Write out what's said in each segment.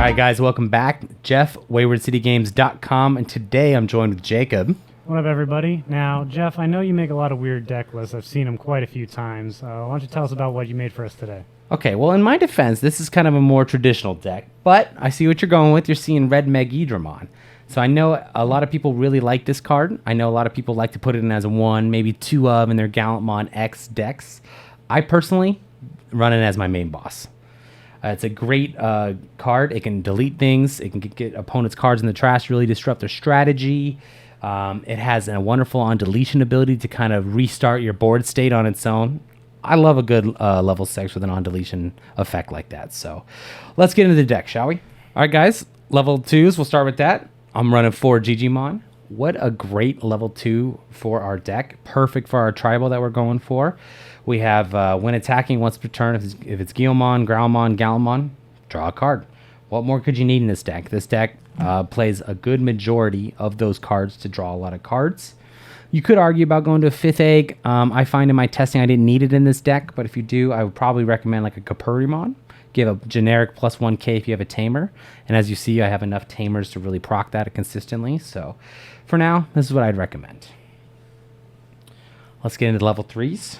right, guys, welcome back. Jeff, WaywardCityGames.com, and today I'm joined with Jacob. What up, everybody? Now, Jeff, I know you make a lot of weird deck lists. I've seen them quite a few times. Why don't you tell us about what you made for us today? Okay, well, in my defense, this is kind of a more traditional deck, but I see what you're going with. You're seeing red Megidramon. So I know a lot of people really like this card. I know a lot of people like to put it in as a 1, maybe 2 of in their Gallantmon X decks. I personally run it as my main boss. It's a great card. It can delete things. It can get opponents' cards in the trash, really disrupt their strategy. It has a wonderful on-deletion ability to kind of restart your board state on its own. I love a good level 6 with an on-deletion effect like that. So let's get into the deck, shall we? All right, guys. Level 2s, we'll start with that. I'm running 4 Digimon. What a great level 2 for our deck. Perfect for our tribal that we're going for. We have, when attacking once per turn, if it's Guilmon, Growlmon, Gallantmon, draw a card. What more could you need in this deck? This deck plays a good majority of those cards to draw a lot of cards. You could argue about going to a 5th egg. I find in my testing I didn't need it in this deck, but if you do, I would probably recommend like a Capurimon. Give a generic plus 1k if you have a Tamer. And as you see, I have enough Tamers to really proc that consistently. So for now, this is what I'd recommend. Let's get into level 3s.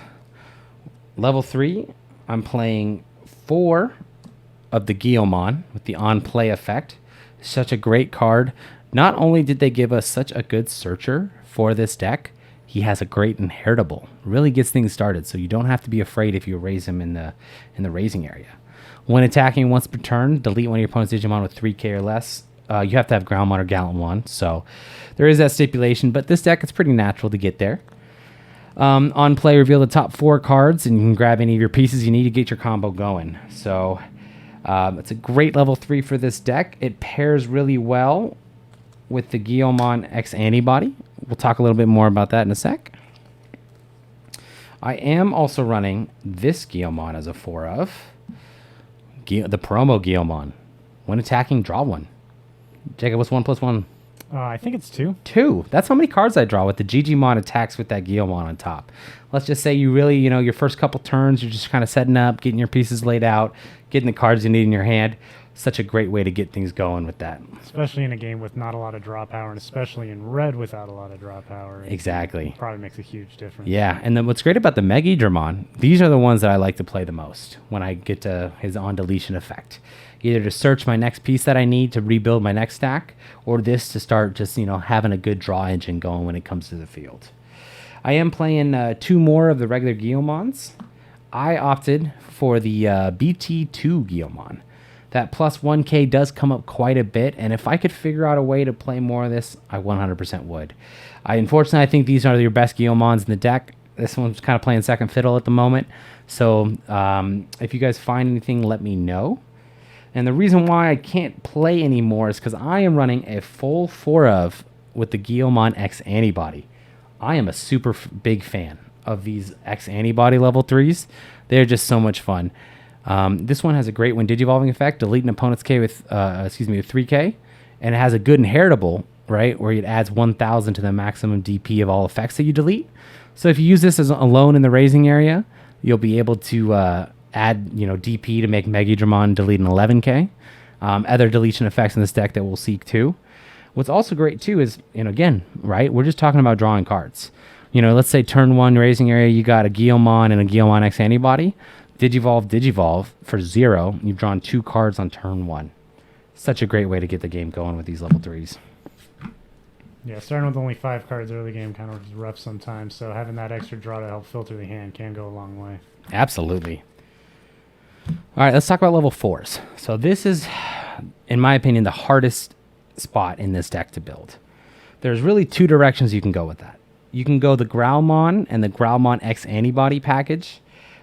Level 3, I'm playing 4 of the Guilmon with the on-play effect. Such a great card. Not only did they give us such a good searcher for this deck, he has a great inheritable. Really gets things started, so you don't have to be afraid if you raise him in the raising area. When attacking once per turn, delete one of your opponent's Digimon with 3k or less. You have to have Growlmon or Gallantmon, so there is that stipulation, but this deck, it's pretty natural to get there. On play, reveal the top 4 cards, and you can grab any of your pieces you need to get your combo going. So it's a great level 3 for this deck. It pairs really well with the Guilmon X-antibody. We'll talk a little bit more about that in a sec. I am also running this Guilmon as a 4 of. The promo Guilmon. When attacking, draw 1. Jacob, what's 1 plus 1? I think it's 2. 2. That's how many cards I draw with the Digimon attacks with that Guilmon on top. Let's just say you really, your first couple turns, you're just kind of setting up, getting your pieces laid out, getting the cards you need in your hand. Such a great way to get things going with that. Especially in a game with not a lot of draw power, and especially in red without a lot of draw power. Exactly. Probably makes a huge difference. Yeah, and then what's great about the Megidramon, these are the ones that I like to play the most when I get to his on-deletion effect. Either to search my next piece that I need to rebuild my next stack, or this to start just, having a good draw engine going when it comes to the field. I am playing 2 more of the regular Guilmons. I opted for the BT2 Guilmon. That plus 1k does come up quite a bit, and if I could figure out a way to play more of this, I 100% would. Unfortunately, I think these are your best Guilmons in the deck. This one's kind of playing second fiddle at the moment, so if you guys find anything, let me know. And the reason why I can't play anymore is because I am running a full 4 of with the Guilmon X-antibody. I am a super big fan of these X-antibody level 3s. They're just so much fun. This one has a great when Digivolving effect, delete an opponent's K with 3k, and it has a good inheritable, right, where it adds 1,000 to the maximum DP of all effects that you delete. So if you use this as alone in the raising area, you'll be able to add DP to make Megidramon delete an 11k. Other deletion effects in this deck that we'll seek too. What's also great too is, again, right, we're just talking about drawing cards. Let's say turn 1 raising area, you got a Guilmon and a Guilmon X-antibody. Digivolve for 0. You've drawn 2 cards on turn 1. Such a great way to get the game going with these level 3s. Yeah, starting with only 5 cards early game kind of is rough sometimes, so having that extra draw to help filter the hand can go a long way. Absolutely. All right, let's talk about level 4s. So this is, in my opinion, the hardest spot in this deck to build. There's really 2 directions you can go with that. You can go the Growlmon and the Growlmon X-antibody package,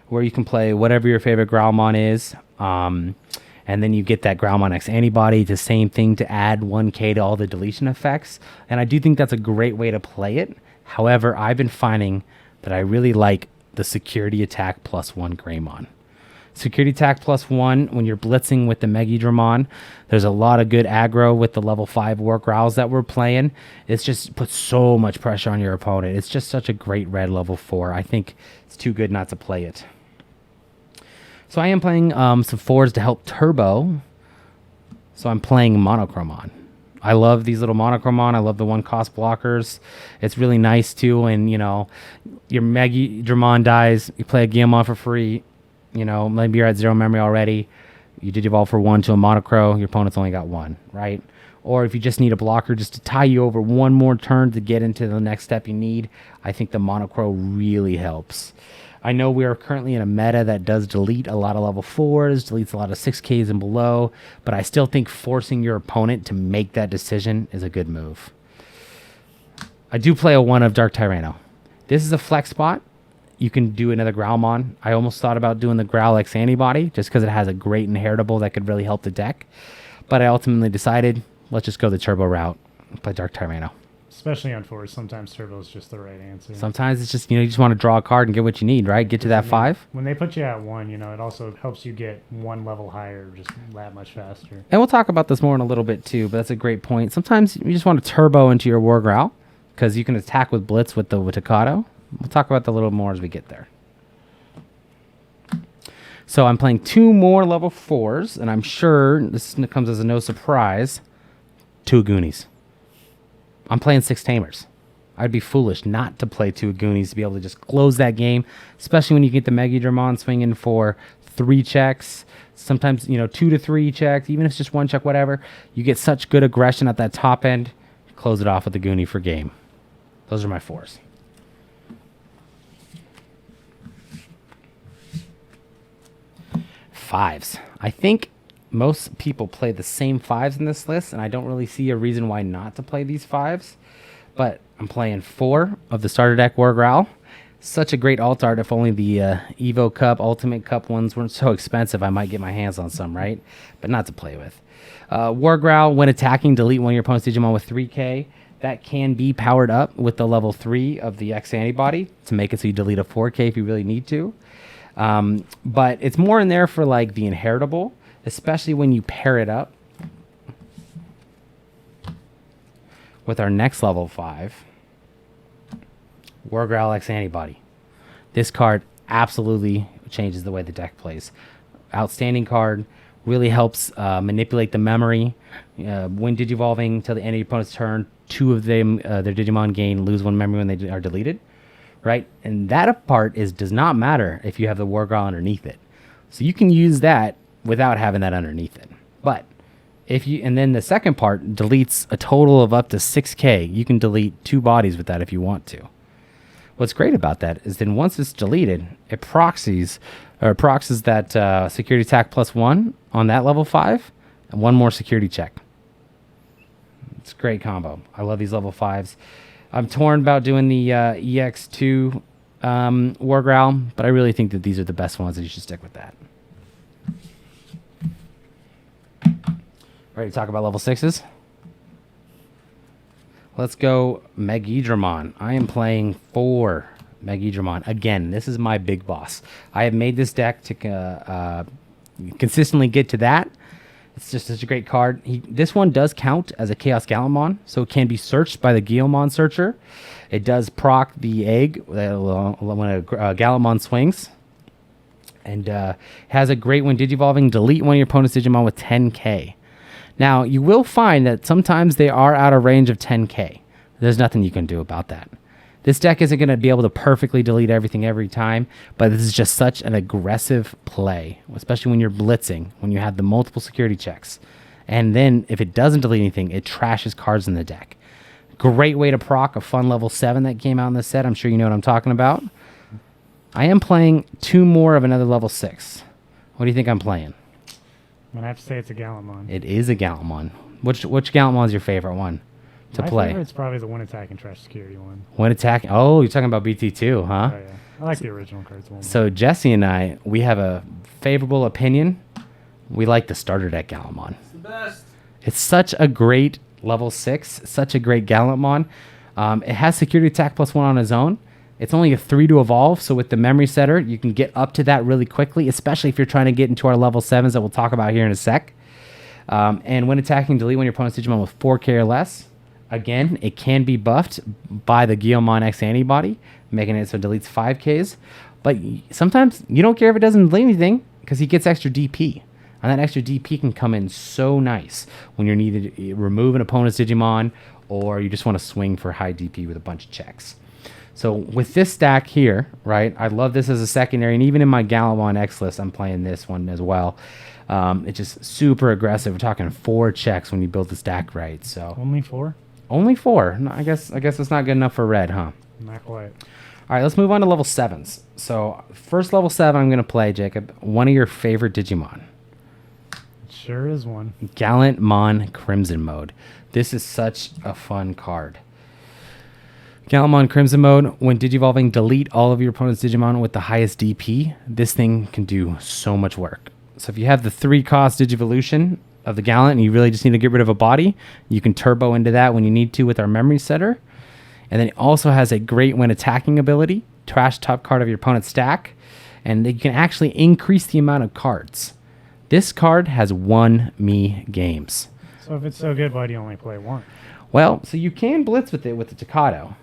where you can play whatever your favorite Growlmon is, and then you get that Growlmon X-antibody, the same thing to add 1k to all the deletion effects, and I do think that's a great way to play it. However, I've been finding that I really like the security attack plus 1 Greymon. Security attack plus 1 when you're blitzing with the Megidramon. There's a lot of good aggro with the level 5 War Growls that we're playing. It's just puts so much pressure on your opponent. It's just such a great red level 4. I think it's too good not to play it. So I am playing some 4s to help turbo So I'm playing Monochromon. I love these little Monochromon. I love the 1-cost blockers. It's really nice too. And, you know, your Megidramon dies. You play a Guillemon for free. You know, maybe you're at 0 memory already. You did evolve for 1 to a Monocro. Your opponent's only got 1, right? Or if you just need a blocker just to tie you over one more turn to get into the next step you need, I think the Monocro really helps. I know we are currently in a meta that does delete a lot of level 4s, deletes a lot of 6Ks and below, but I still think forcing your opponent to make that decision is a good move. I do play a 1 of Dark Tyranno. This is a flex spot. You can do another Growlmon. I almost thought about doing the Growl X-antibody just because it has a great inheritable that could really help the deck, but I ultimately decided, let's just go the turbo route and play Dark Tyranno. Especially on 4s, sometimes turbo is just the right answer. Sometimes it's just, you know, you just want to draw a card and get what you need, right? Get to that 5. When they put you at 1, you know, it also helps you get 1 level higher just that much faster. And we'll talk about this more in a little bit too, but that's a great point. Sometimes you just want to turbo into your War Growl because you can attack with Blitz with the Witakato. We'll talk about that a little more as we get there. So I'm playing 2 more level 4s, and I'm sure this comes as a no surprise. 2 Goonies. I'm playing 6 Tamers. I'd be foolish not to play 2 Goonies to be able to just close that game, especially when you get the Megidramon swinging for 3 checks. Sometimes, you know, 2 to 3 checks, even if it's just 1 check, whatever. You get such good aggression at that top end. Close it off with the Goonie for game. Those are my 4s. Fives. I think most people play the same 5s in this list, and I don't really see a reason why not to play these 5s. But I'm playing 4 of the starter deck War Growl. Such a great alt art. If only the Evo Cup, Ultimate Cup ones weren't so expensive, I might get my hands on some, right? But not to play with. War Growl, when attacking, delete one of your opponent's Digimon with 3K. That can be powered up with the level 3 of the X-antibody to make it so you delete a 4K if you really need to. But it's more in there for like the inheritable, especially when you pair it up with our next level 5, War Growl X-antibody. This card absolutely changes the way the deck plays. Outstanding card, really helps manipulate the memory. When Digivolving till the end of your opponent's turn, 2 of them, their Digimon gain, lose 1 memory when they are deleted. Right? And that part does not matter if you have the War Growl underneath it. So you can use that without having that underneath it. But if you, and then the second part deletes a total of up to 6K. You can delete 2 bodies with that if you want to. What's great about that is then once it's deleted, it proxies that security attack +1 on that level 5 and 1 more security check. It's a great combo. I love these level 5s. I'm torn about doing the EX2 War Growl, but I really think that these are the best ones and you should stick with that. Ready to talk about level 6s? Let's go Megidramon. I am playing 4 Megidramon. Again, this is my big boss. I have made this deck to consistently get to that. It's just such a great card. This one does count as a Chaos Gallimon, so it can be searched by the Guillemon searcher. It does proc the egg when a Gallimon swings. And has a great when Digivolving, delete one of your opponent's Digimon with 10K. Now, you will find that sometimes they are out of range of 10K. There's nothing you can do about that. This deck isn't going to be able to perfectly delete everything every time, but this is just such an aggressive play, especially when you're blitzing, when you have the multiple security checks. And then if it doesn't delete anything, it trashes cards in the deck. Great way to proc a fun level 7 that came out in this set. I'm sure you know what I'm talking about. I am playing 2 more of another level 6. What do you think I'm playing? I'm going to have to say it's a Gallimon. It is a Gallimon. Which Gallimon is your favorite one to play? My favorite's probably the 1 attack and trash security one. 1 attack. Oh, you're talking about BT2, huh? Oh, yeah. I like the original cards one. So Jesse and I, we have a favorable opinion. We like the starter deck Gallimon. It's the best. It's such a great level 6, such a great Gallimon. It has security attack +1 on its own. It's only a 3 to evolve, so with the memory setter, you can get up to that really quickly, especially if you're trying to get into our level 7s that we'll talk about here in a sec. And when attacking, delete one of your opponent's Digimon with 4K or less. Again, it can be buffed by the Guillemon X-antibody, making it so it deletes 5Ks. But sometimes you don't care if it doesn't delete anything because he gets extra DP. And that extra DP can come in so nice when you're needed to remove an opponent's Digimon, or you just want to swing for high DP with a bunch of checks. So with this stack here, right, I love this as a secondary, and even in my Gallimon X list, I'm playing this one as well. It's just super aggressive. We're talking 4 checks when you build the stack right. So Only 4? only 4. No, I guess it's not good enough for red, huh? Not quite. All right, let's move on to level 7s. So first level 7 I'm going to play, Jacob, one of your favorite Digimon. Sure is one. Gallimon Crimson Mode. This is such a fun card. Gallimon Crimson Mode, when Digivolving, delete all of your opponent's Digimon with the highest DP. This thing can do so much work. So if you have the 3-cost Digivolution of the Gallant and you really just need to get rid of a body, you can turbo into that when you need to with our Memory Setter. And then it also has a great when attacking ability, trash top card of your opponent's stack, and you can actually increase the amount of cards. This card has won me games. So if it's so good, why do you only play 1? Well, so you can blitz with it with the Tocado,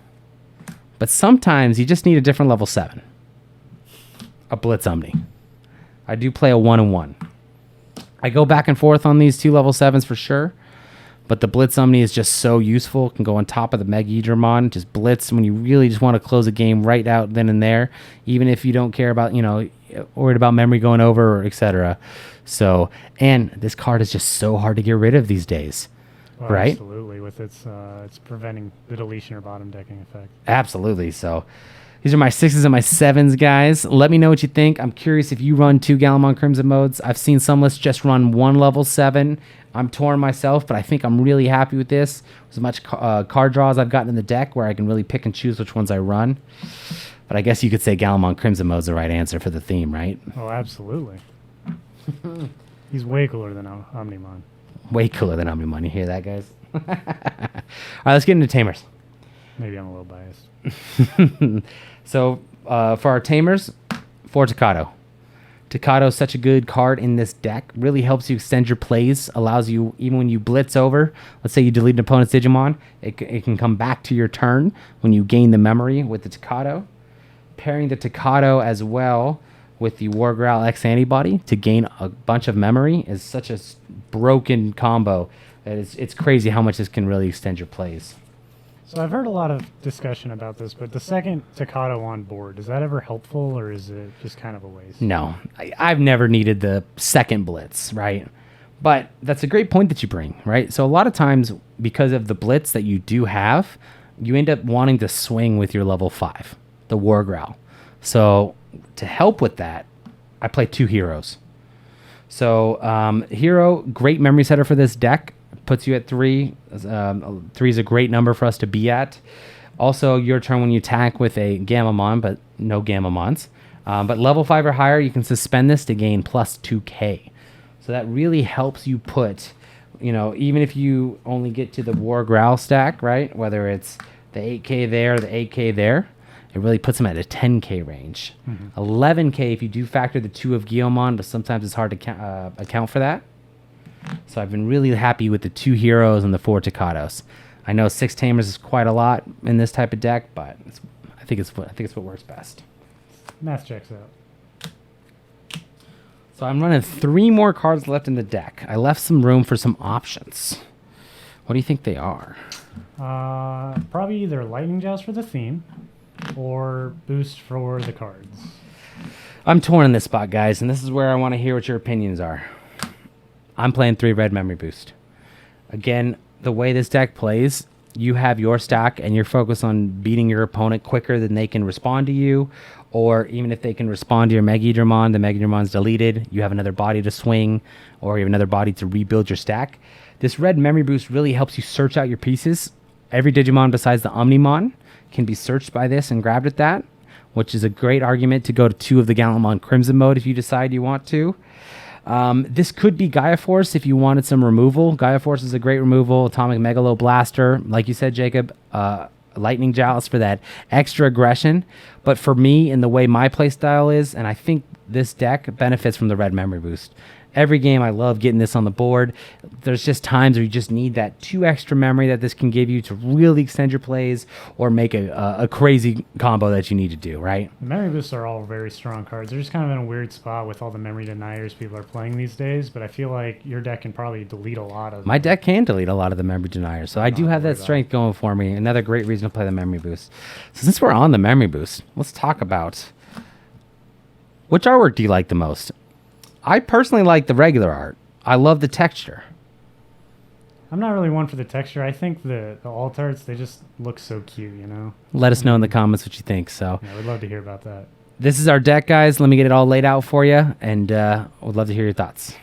but sometimes you just need a different level 7. A Blitz Omni. I do play a 1-1. I go back and forth on these 2 level 7s for sure, but the Blitz Omni is just so useful. It can go on top of the Megidramon, just blitz when you really just want to close a game right out then and there, even if you don't care about, worried about memory going over or etc. So, and this card is just so hard to get rid of these days, Well, right? Absolutely, with it's preventing the deletion or bottom decking effect. Absolutely. So these are my 6s and my 7s, guys. Let me know what you think. I'm curious if you run 2 Gallimon Crimson modes. I've seen some lists just run 1 level 7. I'm torn myself, but I think I'm really happy with this. As much card draws I've gotten in the deck where I can really pick and choose which ones I run. But I guess you could say Gallimon Crimson mode is the right answer for the theme, right? Oh, absolutely. He's way cooler than Omnimon. Way cooler than Omnimon. You hear that, guys? All right, let's get into Tamers. Maybe I'm a little biased. So for our Tamers, 4 Tocado. Tocado is such a good card in this deck. Really helps you extend your plays. Allows you, even when you blitz over, let's say you delete an opponent's Digimon, it can come back to your turn when you gain the memory with the Tocado. Pairing the Tocado as well with the War Growl X-antibody to gain a bunch of memory is such a broken combo that it's crazy how much this can really extend your plays. So I've heard a lot of discussion about this, but the second Tocado on board, is that ever helpful, or is it just kind of a waste? No, I've never needed the second blitz, right? But that's a great point that you bring, right? So a lot of times, because of the blitz that you do have, you end up wanting to swing with your level 5, the War Growl. So to help with that, I play 2 heroes. So hero, great memory setter for this deck. Puts you at 3. 3 is a great number for us to be at. Also, your turn when you attack with a Gammamon, but no Gammamons. But level 5 or higher, you can suspend this to gain plus 2k. So that really helps you put, even if you only get to the War Growl stack, right? Whether it's the 8k there or the 8k there, it really puts them at a 10k range. 11k if you do factor the 2 of Guilmon, but sometimes it's hard to account for that. So I've been really happy with the 2 heroes and the 4 Tocados. I know 6 Tamers is quite a lot in this type of deck, but I think it's what works best. Math checks out. So I'm running 3 more cards left in the deck. I left some room for some options. What do you think they are? Probably either Lightning Joust for the theme, or Boost for the cards. I'm torn in this spot, guys, and this is where I want to hear what your opinions are. I'm playing 3 red memory boost. Again, the way this deck plays, you have your stack and you're focused on beating your opponent quicker than they can respond to you, or even if they can respond to your Megidramon, the Megidramon's deleted, you have another body to swing, or you have another body to rebuild your stack. This red memory boost really helps you search out your pieces. Every Digimon besides the Omnimon can be searched by this and grabbed at that, which is a great argument to go to 2 of the Gallimon Crimson mode if you decide you want to. This could be Gaia Force if you wanted some removal. Gaia Force is a great removal. Atomic Megalo Blaster, like you said, Jacob. Lightning Joust for that extra aggression. But for me, in the way my play style is, and I think this deck benefits from the red memory boost. Every game, I love getting this on the board. There's just times where you just need that 2 extra memory that this can give you to really extend your plays or make a crazy combo that you need to do, right? The memory boosts are all very strong cards. They're just kind of in a weird spot with all the memory deniers people are playing these days, but I feel like your deck can probably delete a lot of them. My deck can delete a lot of the memory deniers, so I do have that strength going for me. Another great reason to play the memory boost. So since we're on the memory boost, let's talk about which artwork do you like the most? I personally like the regular art. I love the texture. I'm not really one for the texture. I think the alt arts, they just look so cute, you know? Let us know in the comments what you think. So Yeah, we'd love to hear about that. this is our deck, guys. Let me get it all laid out for you, and would love to hear your thoughts.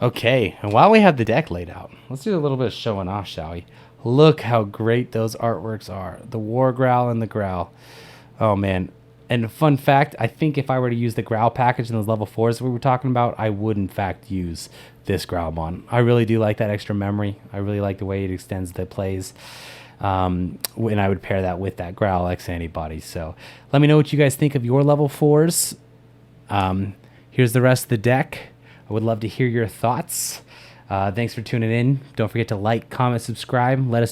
Okay, and while we have the deck laid out, let's do a little bit of showing off, shall we? Look how great those artworks are. The War Growl and the Growl. Oh, man. And a fun fact, I think if I were to use the Growl package in those level 4s we were talking about, I would, in fact, use this Growlmon. I really do like that extra memory. I really like the way it extends the plays. And I would pair that with that Growl X-antibody. So let me know what you guys think of your level 4s. Here's the rest of the deck. I would love to hear your thoughts. Thanks for tuning in. Don't forget to like, comment, subscribe. Let us know